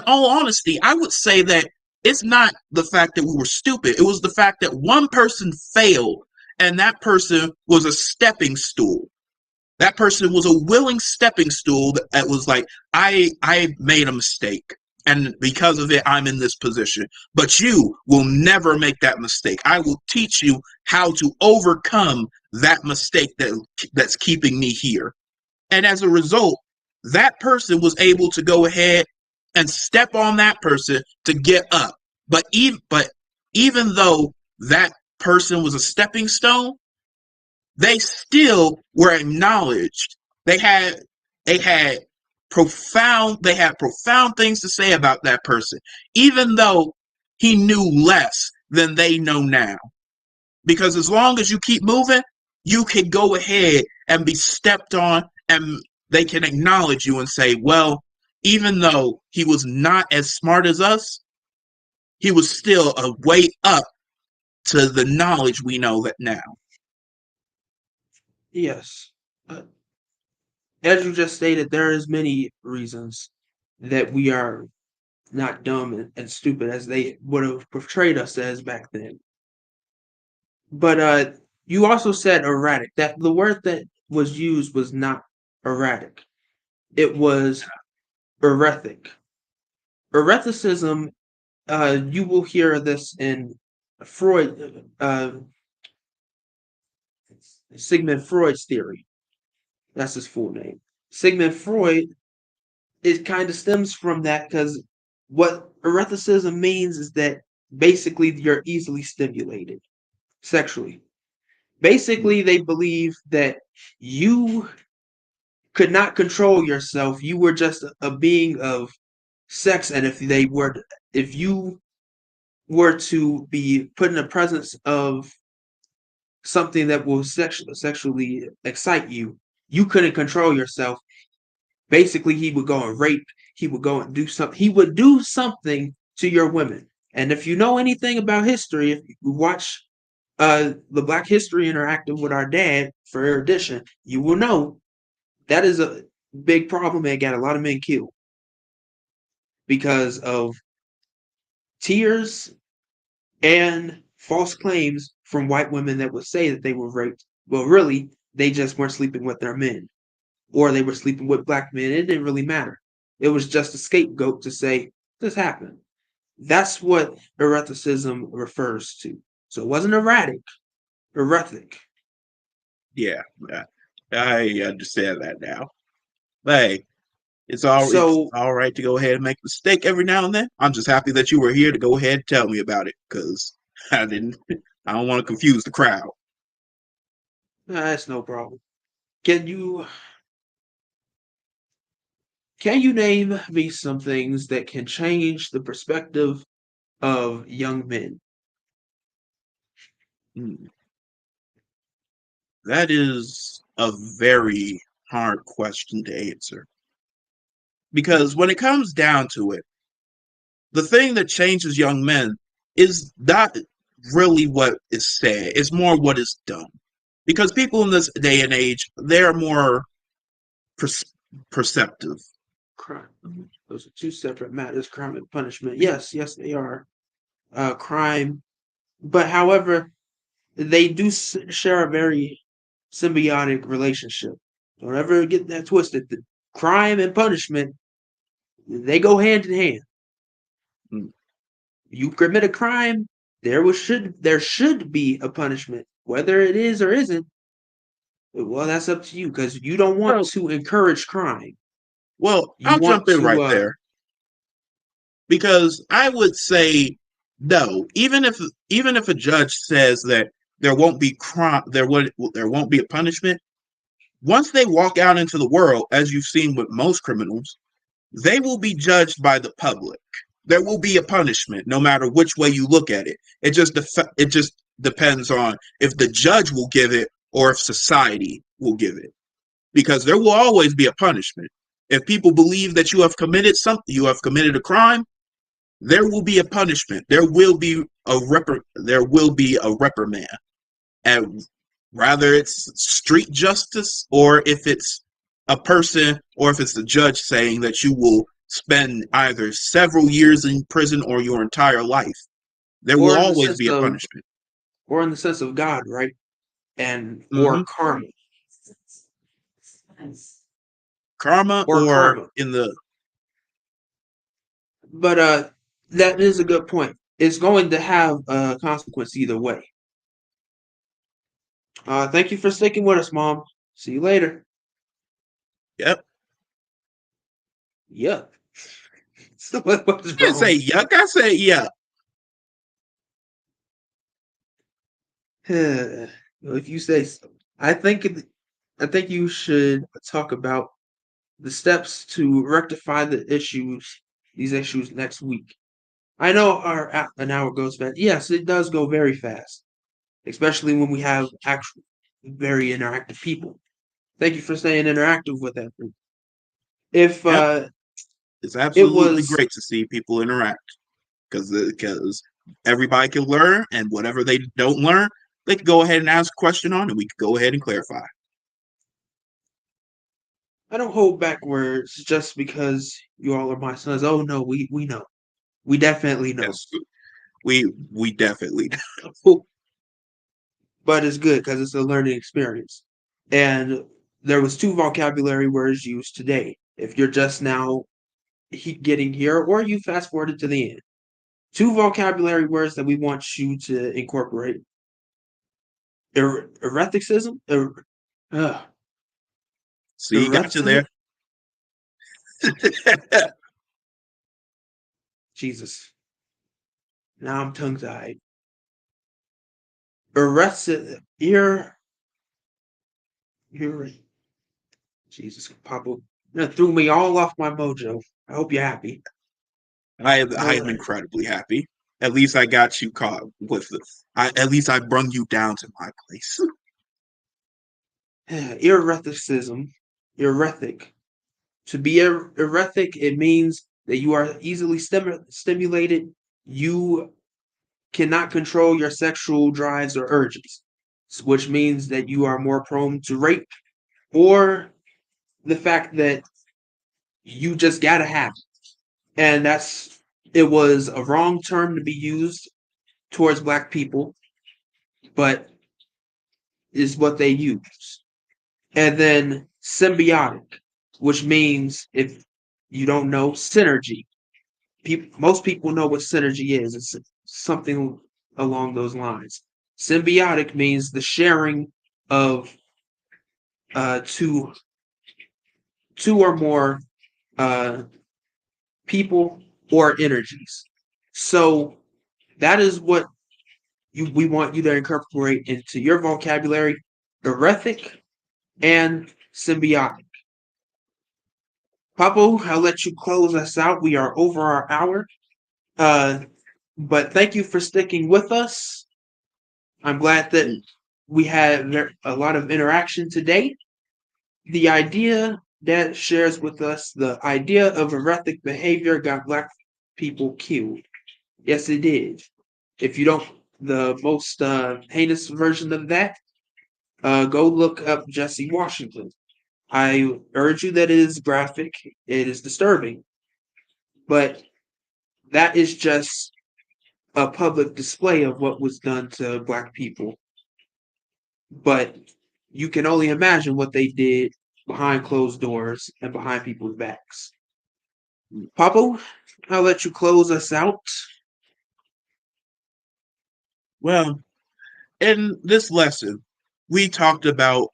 all honesty, I would say that it's not the fact that we were stupid. It was the fact that one person failed and that person was a stepping stool. That person was a willing stepping stool that was like, I made a mistake. And because of it, I'm in this position. But you will never make that mistake. I will teach you how to overcome that mistake that's keeping me here. And as a result, that person was able to go ahead and step on that person to get up. But even though that person was a stepping stone, they still were acknowledged. They had they had profound things to say about that person, even though he knew less than they know now. Because as long as you keep moving, you can go ahead and be stepped on, and they can acknowledge you and say, well, even though he was not as smart as us, he was still a way up to the knowledge we know that now. Yes. Uh, as you just stated, there is many reasons that we are not dumb and stupid as they would have portrayed us as back then. But you also said erratic. That the word that was used was not erratic. It was erratic. Erraticism, you will hear this in Freud, Sigmund Freud's theory. That's his full name. Sigmund Freud, it kind of stems from that because what eroticism means is that basically you're easily stimulated sexually. Basically, they believe that you could not control yourself. You were just a being of sex, and if you were to be put in the presence of something that will sexually excite you, you couldn't control yourself. Basically, he would go and rape. He would go and do something. He would do something to your women. And if you know anything about history, if you watch the Black History Interactive with our dad for Erudition, you will know that is a big problem and got a lot of men killed because of tears and false claims from white women that would say that they were raped. Well, really, they just weren't sleeping with their men or they were sleeping with black men. It didn't really matter. It was just a scapegoat to say this happened. That's what eroticism refers to. So it wasn't erratic, erotic. Yeah, yeah, I understand that now. Hey, it's So all right to go ahead and make a mistake every now and then. I'm just happy that you were here to go ahead and tell me about it because I didn't. I don't want to confuse the crowd. That's no problem. Can you name me some things that can change the perspective of young men? Hmm. That is a very hard question to answer. Because when it comes down to it, the thing that changes young men is not really what is said, it's more what is done. Because people in this day and age, they're more per- perceptive. Crime. Those are two separate matters, crime and punishment. Yes, yes, they are. Crime. But however, they do share a very symbiotic relationship. Don't ever get that twisted. The crime and punishment, they go hand in hand. Mm. You commit a crime, there should be a punishment. Whether it is or isn't, well, that's up to you because you don't want Well, to encourage crime. You I'll want jump in to right there because I would say no. Even if a judge says that there won't be crime, there won't be a punishment. Once they walk out into the world, as you've seen with most criminals, they will be judged by the public. There will be a punishment, no matter which way you look at it. It just depends on if the judge will give it or if society will give it, because there will always be a punishment. If people believe that you have committed a crime, there will be a punishment. There will be a reprimand, and rather it's street justice or if it's a person or if it's the judge saying that you will spend either several years in prison or your entire life. There will or in the always sense be a of punishment. God, right? And or Hmm. karma. Karma Or or karma. in the But that is a good point. It's going to have a consequence either way. Thank you for sticking with us, Mom. See you later. yep. Yup. So what was I didn't wrong? say yuck. I said yeah. If you say so. I think I think you should talk about the steps to rectify these issues next week. I know an hour goes fast. Yes, it does go very fast, especially when we have actual very interactive people. Thank you for staying interactive with that. If Yep. It's it absolutely was, great to see people interact because everybody can learn, and whatever they don't learn, they can go ahead and ask a question on, and we can go ahead and clarify. I don't hold back words just because you all are my sons. Oh no, we know, we definitely know, Yes, we definitely. but it's good because it's a learning experience. And there was two vocabulary words used today. If you're just now getting here, or you fast forwarded to the end, two vocabulary words that we want you to incorporate: erethicism, uh, See, you got you erethic. there. Jesus, now I'm tongue tied. Erethic, ear, Jesus, Papa, that threw me all off my mojo. I hope you're happy. I am incredibly happy. At least I got you caught with it. At least I brung you down to my place. Erethicism, erethic. To be erethic, it means that you are easily stimulated. You cannot control your sexual drives or urges, which means that you are more prone to rape, or the fact that you just gotta have it. And it was a wrong term to be used towards black people, but is what they use. And then symbiotic, which means, if you don't know, synergy. Most people know what synergy is. It's something along those lines. Symbiotic means the sharing of two or more uh, people or energies. So that is what we want you to incorporate into your vocabulary erethic and symbiotic. Papo, I'll let you close us out. We are over our hour. Uh, but thank you for sticking with us. I'm glad that we had a lot of interaction today. The idea that shares with us the idea of erethic behavior got black people killed. Yes, it did. If you don't, the most heinous version of that, go look up Jesse Washington. I urge you that it is graphic, it is disturbing, but that is just a public display of what was done to black people. But you can only imagine what they did behind closed doors and behind people's backs. Papo, I'll let you close us out. Well, in this lesson, we talked about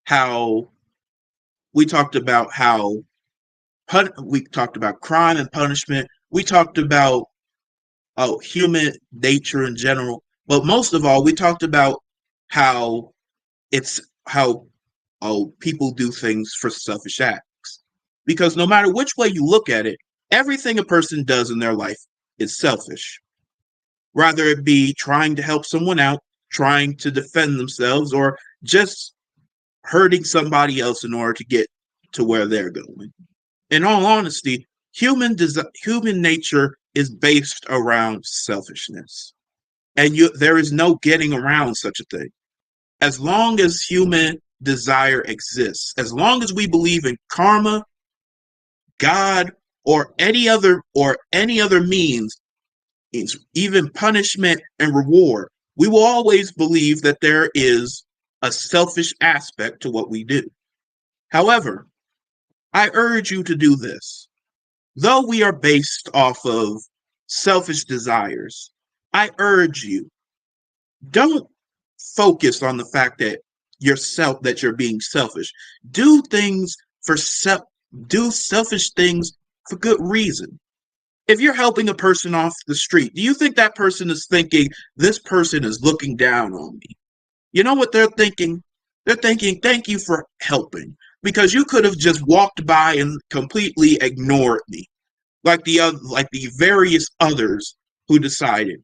how we talked about how we talked about crime and punishment. We talked about human nature in general, but most of all, we talked about how it's how people do things for selfish acts. Because no matter which way you look at it, everything a person does in their life is selfish. Rather it be trying to help someone out, trying to defend themselves, or just hurting somebody else in order to get to where they're going. In all honesty, human nature is based around selfishness. And there is no getting around such a thing. As long as human desire exists, as long as we believe in karma, God, or any other means, even punishment and reward, we will always believe that there is a selfish aspect to what we do. However, I urge you to do this. Though we are based off of selfish desires, I urge you, don't focus on the fact that you're being selfish. Do things for do selfish things for good reason. If you're helping a person off the street, do you think that person is thinking, this person is looking down on me? You know what they're thinking? They're thinking, thank you for helping, because you could have just walked by and completely ignored me, like the various others who decided.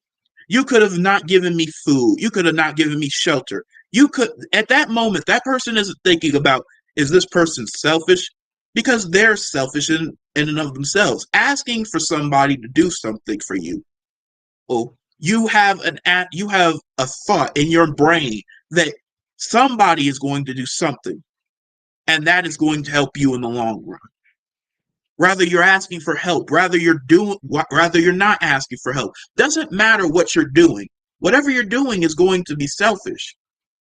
You could have not given me food. You could have not given me shelter. You could, at that moment, that person isn't thinking about, is this person selfish? Because they're selfish in and of themselves. Asking for somebody to do something for you. Oh, you have a thought in your brain that somebody is going to do something, and that is going to help you in the long run. Rather you're asking for help, rather you're not asking for help. Doesn't matter what you're doing. Whatever you're doing is going to be selfish.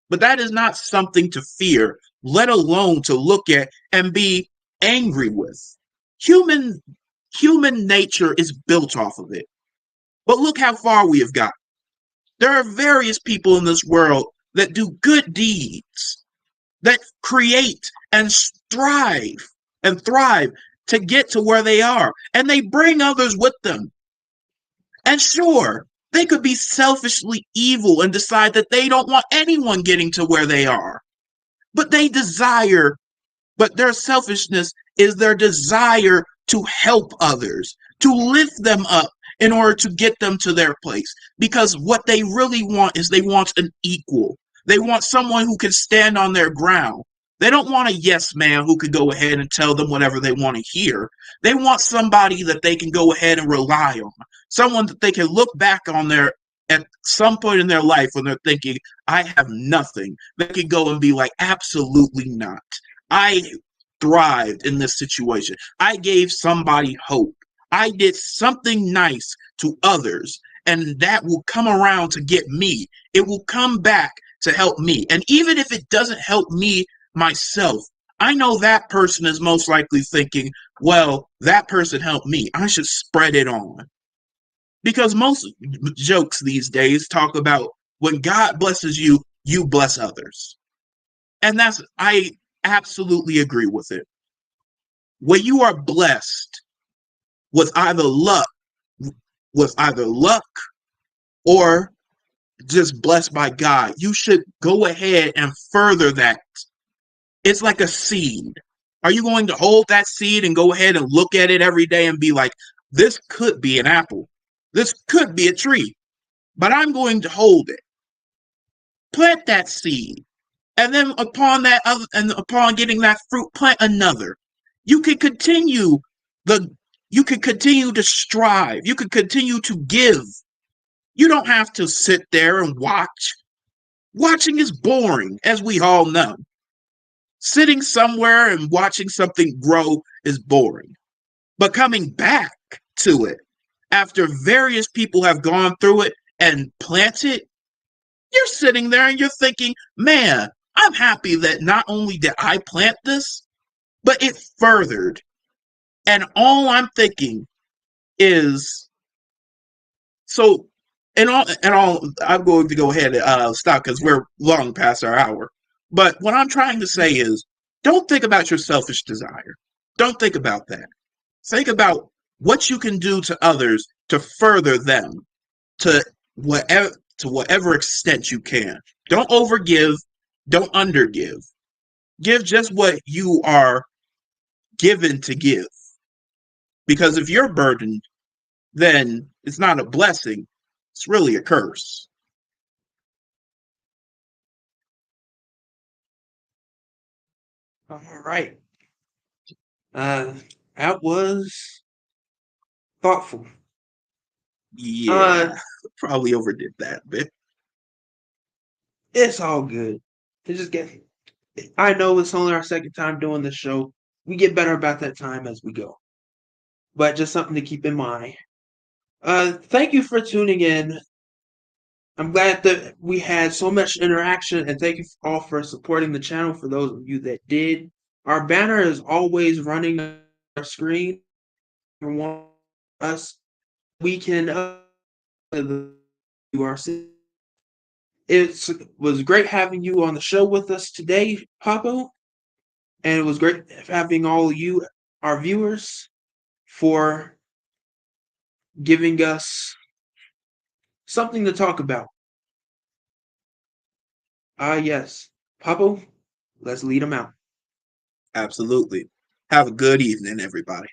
But that is not something to fear, let alone to look at and be angry with. Human nature is built off of it. But look how far we have got. There are various people in this world that do good deeds, that create and strive and thrive to get to where they are, and they bring others with them. And sure, they could be selfishly evil and decide that they don't want anyone getting to where they are. But their selfishness is their desire to help others, to lift them up in order to get them to their place. Because what they really want is they want an equal. They want someone who can stand on their ground. They don't want a yes man who could go ahead and tell them whatever they want to hear. They want somebody that they can go ahead and rely on. Someone that they can look back on at some point in their life when they're thinking, I have nothing. They can go and be like, absolutely not. I thrived in this situation. I gave somebody hope. I did something nice to others, and that will come around to get me. It will come back to help me. And even if it doesn't help me myself, I know that person is most likely thinking, well, that person helped me. I should spread it on. Because most jokes these days talk about when God blesses you, you bless others. And I absolutely agree with it. When you are blessed with either luck or just blessed by God, you should go ahead and further that. It's like a seed. Are you going to hold that seed and go ahead and look at it every day and be like, this could be an apple, this could be a tree, but I'm going to hold it. Plant that seed. And then upon getting that fruit, plant another. You can continue the you can continue to strive. You can continue to give. You don't have to sit there and watch. Watching is boring, as we all know. Sitting somewhere and watching something grow is boring. But coming back to it after various people have gone through it and planted, you're sitting there and you're thinking, man, I'm happy that not only did I plant this, but it furthered. And all I'm thinking is, so, I'm going to go ahead and stop because we're long past our hour. But what I'm trying to say is, don't think about your selfish desire. Don't think about that. Think about what you can do to others to further them to whatever extent you can. Don't overgive, don't undergive. Give just what you are given to give. Because if you're burdened, then it's not a blessing, it's really a curse. All right. That was thoughtful. Yeah, probably overdid that a bit. It's all good. It just get. I know it's only our second time doing this show. We get better about that time as we go. But just something to keep in mind. Thank you for tuning in. I'm glad that we had so much interaction, and thank you all for supporting the channel. For those of you that did, our banner is always running on our screen. For us, we can you are. It was great having you on the show with us today, Papo, and it was great having all of you, our viewers, for giving us something to talk about. Yes. Papo, let's lead them out. Absolutely. Have a good evening, everybody.